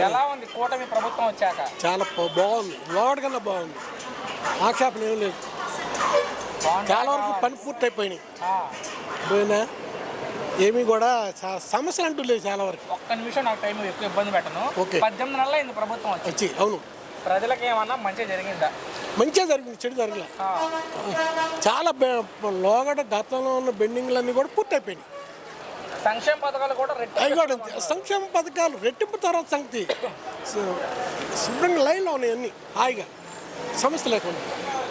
ఎలా ఉంది కూటమి ప్రభుత్వం వచ్చాక? చాలా బాగుంది, లోడ్ కన్నా బాగుంది, ఆక్షేపణ ఏం లేదు. చాలా వరకు పని పూర్తి అయిపోయినాయి. పోయినా ఏమీ కూడా సమస్యలు అంటూ లేవు చాలా వరకు. ఒక్క నిమిషం నాకు టైం ఎక్కువ ఇబ్బంది పెట్టను. 18 నెలలు అయింది ప్రభుత్వం వచ్చి. అవును, ప్రజలకు ఏమన్నా మంచిగా జరిగిందా? మంచిగా జరిగింది, చెడు జరగలే. చాలా లోగడ గతంలో ఉన్న బెండింగ్లన్నీ కూడా పూర్తి అయిపోయినాయి. సంక్షేమ పథకాలు కూడా అవి కూడా సంక్షేమ పథకాలు రెట్టింపు తర్వాత సంగతి శుభ్రంగా లైన్లో ఉన్నాయి అన్నీ హాయిగా, సమస్య లేకుండా.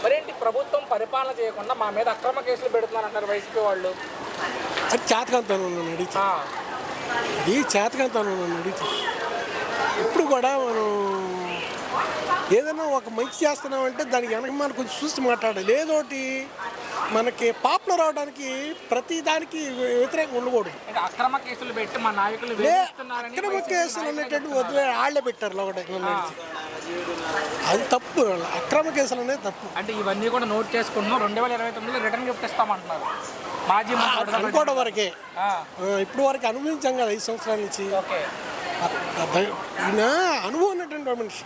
మరేంటి ప్రభుత్వం పరిపాలన చేయకుండా మా మీద అక్రమ కేసులు పెడుతున్నారంటారు వైసీపీ వాళ్ళు? అది చేతకంతాను నన్ను అడిగితే, అది చేతకంతాను నన్ను అడిగితే. ఇప్పుడు కూడా మనం ఏదైనా ఒక మంచి చేస్తున్నామంటే దానికి వెనక మనం కొంచెం చూసి మాట్లాడాలి. ఏదోటి మనకి పాపులర్ అవడానికి ప్రతి దానికి వ్యతిరేకంగా ఉండకూడదు. అక్రమ కేసులు పెట్టి మా నాయకులు అక్రమ కేసులు అనేటట్టు వదిలే వాళ్ళే పెట్టారు లోగడ, అది తప్పు. అక్రమ కేసులు అనేది తప్పు. అంటే ఇవన్నీ కూడా నోట్ చేసుకున్నాం. 2029 రిటర్న్ గిఫ్ట్ ఇస్తామంటున్నారు మాజీ అనుకోవడం వరకే. ఇప్పుడు వరకు అనుభవించాం కదా 5 సంవత్సరాల నుంచి. ఈయన అనుభవం ఉన్నటువంటి మనిషి,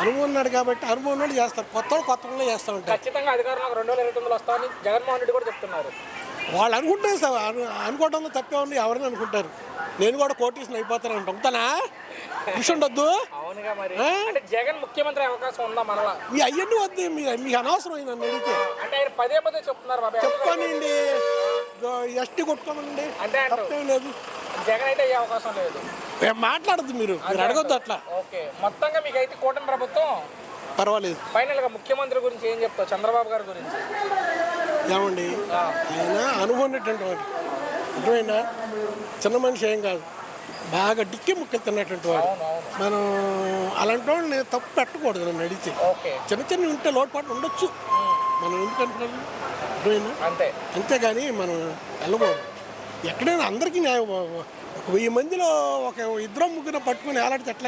అనుభవం ఉన్నాడు కాబట్టి అనుభవం ఉన్నాడు చేస్తారు. కొత్తలో చేస్తూ ఉంటారు. ఖచ్చితంగా అధికారంలో 2029 వస్తామని జగన్మోహన్ రెడ్డి కూడా చెప్తున్నారు. వాళ్ళు అనుకుంటారు సార్, అనుకోవడంలో తప్పే ఉంది. ఎవరైనా అనుకుంటారు. నేను కూడా కోటీసుని అయిపోతాను ఉంటానా కృషి ఉండొద్దు. అవునుగా, మరి జగన్ ముఖ్యమంత్రి అవకాశం ఉందా మనలా? మీ అయ్యన్ని వద్దు, మీకు అనవసరం నన్ను అడిగితే. అంటే ఆయన పదే చెప్తున్నారు బాబా, చెప్పానండి ఎస్టీ కొట్టుకోమండి, అంటే తప్పేం లేదు. జగన్ అయితే అయ్యే అవకాశం లేదు. మాట్లాడద్దు, మీరు అడగొద్దు అట్లా. ఓకే, మొత్తంగా మీకు అయితే కూటమి ప్రభుత్వం పర్వాలేదు. ఫైనల్ గా ముఖ్యమంత్రి గురించి ఏం చెప్తావు? చంద్రబాబు గారి గురించి ఏమండి, ఆయన అనుభవం ఉన్నటువంటి వాడు, అర్థమైనా చిన్న మనిషి ఏం కాదు, బాగా డిక్కి ముక్కలు తిన్నటువంటి వాడు. మనం అలాంటి వాళ్ళని తప్పు పెట్టకూడదు. నన్ను అడిగితే చిన్న ఉంటే లోటుపాటు ఉండొచ్చు, మనం ఎందుకు అనుకున్నాం, అర్థమైనా అంతేగాని మనం వెళ్ళకూడదు. ఎక్కడైనా అందరికీ న్యాయం. 1000 మందిలో ఒక 2-3 పట్టుకుని వేలాడితే ఎట్లా?